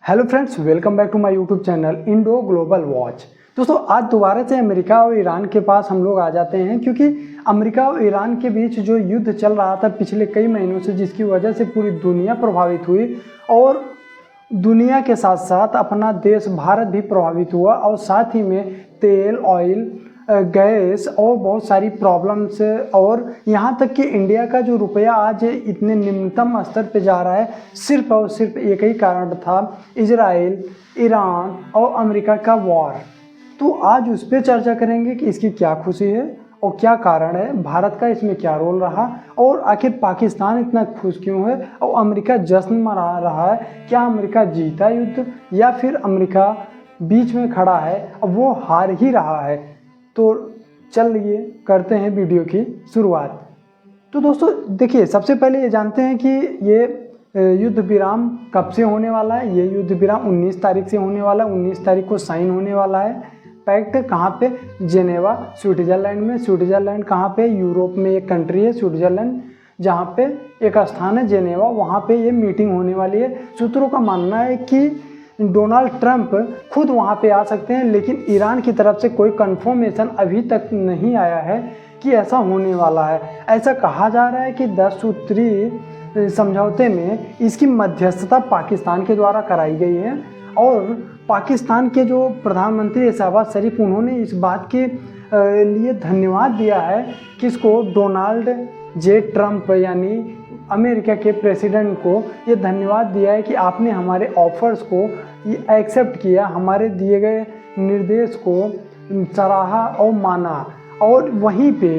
Hello friends, welcome back to my YouTube channel Indo Global Watch. दोस्तों, आज दोबारा से अमेरिका और ईरान के पास हम लोग आ जाते हैं, क्योंकि अमेरिका और ईरान के बीच जो युद्ध चल रहा था पिछले कई महीनों से, जिसकी वजह से पूरी दुनिया प्रभावित हुई और दुनिया के साथ साथ अपना देश भारत भी प्रभावित हुआ। और साथ ही में तेल, ऑयल, गैस और बहुत सारी प्रॉब्लम्स, और यहाँ तक कि इंडिया का जो रुपया आज इतने निम्नतम स्तर पे जा रहा है, सिर्फ और सिर्फ एक ही कारण था, इजराइल, ईरान और अमेरिका का वॉर। तो आज उस पर चर्चा करेंगे कि इसकी क्या खुशी है और क्या कारण है, भारत का इसमें क्या रोल रहा, और आखिर पाकिस्तान इतना खुश क्यों है और अमेरिका जश्न मना रहा है। क्या अमेरिका जीता युद्ध या फिर अमेरिका बीच में खड़ा है और वो हार ही रहा है। तो चलिए करते हैं वीडियो की शुरुआत। तो दोस्तों देखिए, सबसे पहले ये जानते हैं कि ये युद्ध विराम कब से होने वाला है। ये युद्ध विराम 19 तारीख से होने वाला है। 19 तारीख को साइन होने वाला है पैक्ट। कहाँ पे? जेनेवा, स्विट्जरलैंड में। स्विट्जरलैंड कहाँ पे? यूरोप में एक कंट्री है स्विट्जरलैंड, जहाँ पे एक स्थान है जेनेवा, वहाँ पे ये मीटिंग होने वाली है। सूत्रों का मानना है कि डोनाल्ड ट्रंप खुद वहाँ पे आ सकते हैं, लेकिन ईरान की तरफ से कोई कंफर्मेशन अभी तक नहीं आया है कि ऐसा होने वाला है। ऐसा कहा जा रहा है कि 10 सूत्री समझौते में इसकी मध्यस्थता पाकिस्तान के द्वारा कराई गई है, और पाकिस्तान के जो प्रधानमंत्री शहबाज शरीफ, उन्होंने इस बात के लिए धन्यवाद दिया है किसको? डोनाल्ड जे ट्रंप, यानी अमेरिका के प्रेसिडेंट को ये धन्यवाद दिया है कि आपने हमारे ऑफर्स को ये एक्सेप्ट किया, हमारे दिए गए निर्देश को सराहा और माना। और वहीं पे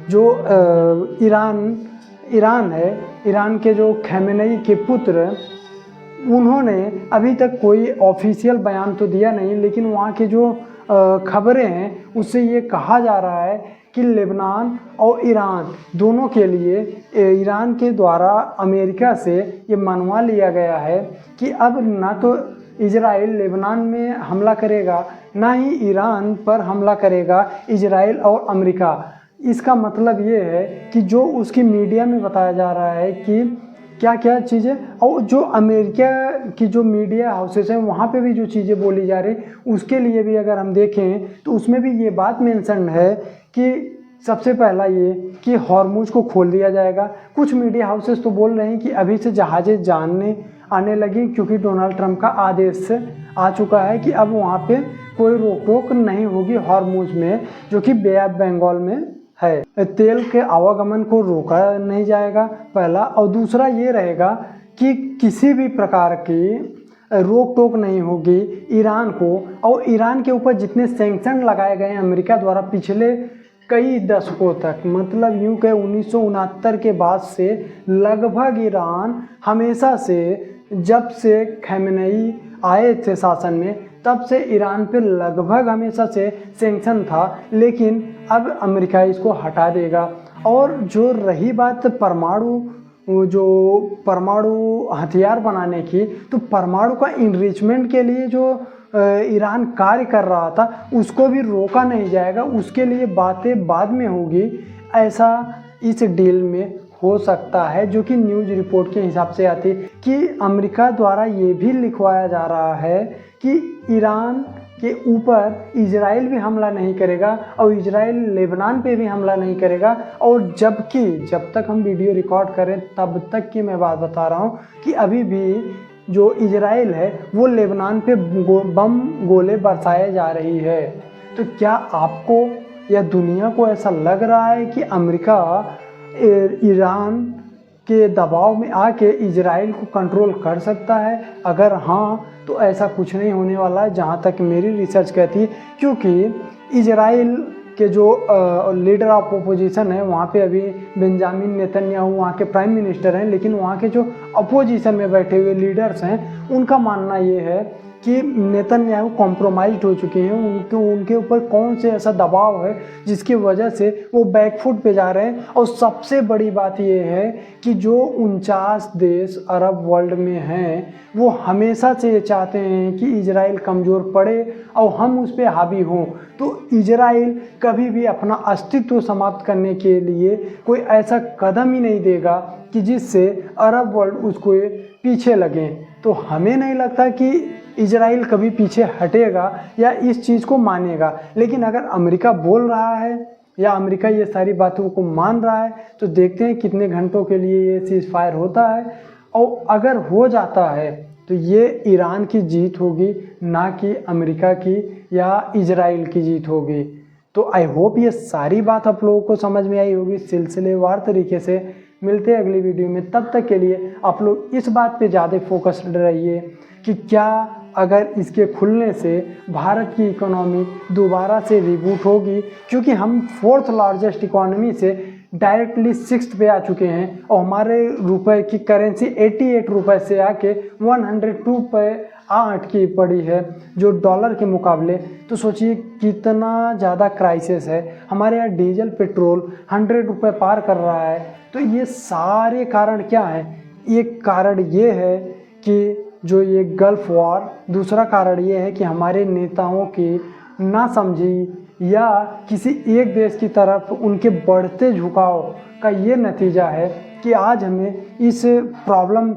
जो ईरान है, ईरान के जो खमेनेई के पुत्र, उन्होंने अभी तक कोई ऑफिशियल बयान तो दिया नहीं, लेकिन वहाँ के जो खबरें हैं उससे ये कहा जा रहा है कि लेबनान और ईरान दोनों के लिए ईरान के द्वारा अमेरिका से ये मनवा लिया गया है कि अब ना तो इजराइल लेबनान में हमला करेगा, ना ही ईरान पर हमला करेगा इजराइल और अमेरिका। इसका मतलब ये है कि जो उसकी मीडिया में बताया जा रहा है कि क्या क्या चीज़ें, और जो अमेरिका की जो मीडिया हाउसेस हैं वहाँ पे भी जो चीज़ें बोली जा रही, उसके लिए भी अगर हम देखें तो उसमें भी ये बात मेंशन है कि सबसे पहला ये कि हॉर्मुज को खोल दिया जाएगा। कुछ मीडिया हाउसेस तो बोल रहे हैं कि अभी से जहाज़ें जानने आने लगी, क्योंकि डोनाल्ड ट्रंप का आदेश आ चुका है कि अब वहाँ पे कोई रोक टोक नहीं होगी हॉर्मुज में, जो कि बे ऑफ बंगाल में है। तेल के आवागमन को रोका नहीं जाएगा, पहला। और दूसरा ये रहेगा कि किसी भी प्रकार की रोक टोक नहीं होगी ईरान को, और ईरान के ऊपर जितने सैंक्शन लगाए गए हैं अमेरिका द्वारा पिछले कई दशकों तक, मतलब यूँ कि 1969 के बाद से लगभग ईरान हमेशा से, जब से खमेनेई आए थे शासन में, तब से ईरान पे लगभग हमेशा से सैंक्शन था, लेकिन अब अमेरिका इसको हटा देगा। और जो रही बात परमाणु हथियार बनाने की, तो परमाणु का इनरिचमेंट के लिए जो ईरान कार्य कर रहा था उसको भी रोका नहीं जाएगा, उसके लिए बातें बाद में होगी, ऐसा इस डील में हो सकता है, जो कि न्यूज़ रिपोर्ट के हिसाब से आती कि अमेरिका द्वारा ये भी लिखवाया जा रहा है कि ईरान के ऊपर इजराइल भी हमला नहीं करेगा और इजराइल लेबनान पे भी हमला नहीं करेगा। और जबकि जब तक हम वीडियो रिकॉर्ड करें तब तक की मैं बात बता रहा हूँ कि अभी भी जो इजराइल है वो लेबनान पे बम गोले बरसाए जा रही है। तो क्या आपको या दुनिया को ऐसा लग रहा है कि अमेरिका ईरान के दबाव में आके इजराइल को कंट्रोल कर सकता है? अगर हाँ, तो ऐसा कुछ नहीं होने वाला है, जहाँ तक मेरी रिसर्च कहती है, क्योंकि इजराइल के जो लीडर ऑफ अपोजिशन है वहाँ पे अभी बेंजामिन नेतन्याहू वहाँ के प्राइम मिनिस्टर हैं, लेकिन वहाँ के जो अपोजिशन में बैठे हुए लीडर्स हैं उनका मानना ये है कि नेतन्याहू कॉम्प्रोमाइज्ड हो चुके हैं। उनके ऊपर कौन से ऐसा दबाव है जिसकी वजह से वो बैकफुट पे जा रहे हैं। और सबसे बड़ी बात ये है कि जो 49 देश अरब वर्ल्ड में हैं वो हमेशा से ये चाहते हैं कि इजराइल कमज़ोर पड़े और हम उस पर हावी हों। तो इजराइल कभी भी अपना अस्तित्व समाप्त करने के लिए कोई ऐसा कदम ही नहीं देगा कि जिससे अरब वर्ल्ड उसको पीछे लगें। तो हमें नहीं लगता कि इजराइल कभी पीछे हटेगा या इस चीज़ को मानेगा। लेकिन अगर अमेरिका बोल रहा है या अमेरिका ये सारी बातों को मान रहा है तो देखते हैं कितने घंटों के लिए ये सीज़ फायर होता है। और अगर हो जाता है तो ये ईरान की जीत होगी, ना कि अमेरिका की या इजराइल की जीत होगी। तो आई होप ये सारी बात आप लोगों को समझ में आई होगी सिलसिलेवार तरीके से। मिलते हैं अगली वीडियो में, तब तक के लिए आप लोग इस बात पे ज़्यादा फोकस्ड रहिए कि क्या अगर इसके खुलने से भारत की इकोनॉमी दोबारा से रिबूट होगी, क्योंकि हम 4th लार्जेस्ट इकोनॉमी से डायरेक्टली 6th पे आ चुके हैं और हमारे रुपए की करेंसी 88 रुपए से आके 102 पे अटकी पड़ी है जो डॉलर के मुकाबले। तो सोचिए कितना ज़्यादा क्राइसिस है। हमारे यहाँ डीजल पेट्रोल 100 रुपये पार कर रहा है। तो ये सारे कारण क्या हैं? एक कारण ये है कि जो ये गल्फ वॉर, दूसरा कारण ये है कि हमारे नेताओं की नासमझी या किसी एक देश की तरफ उनके बढ़ते झुकाव का ये नतीजा है कि आज हमें इस प्रॉब्लम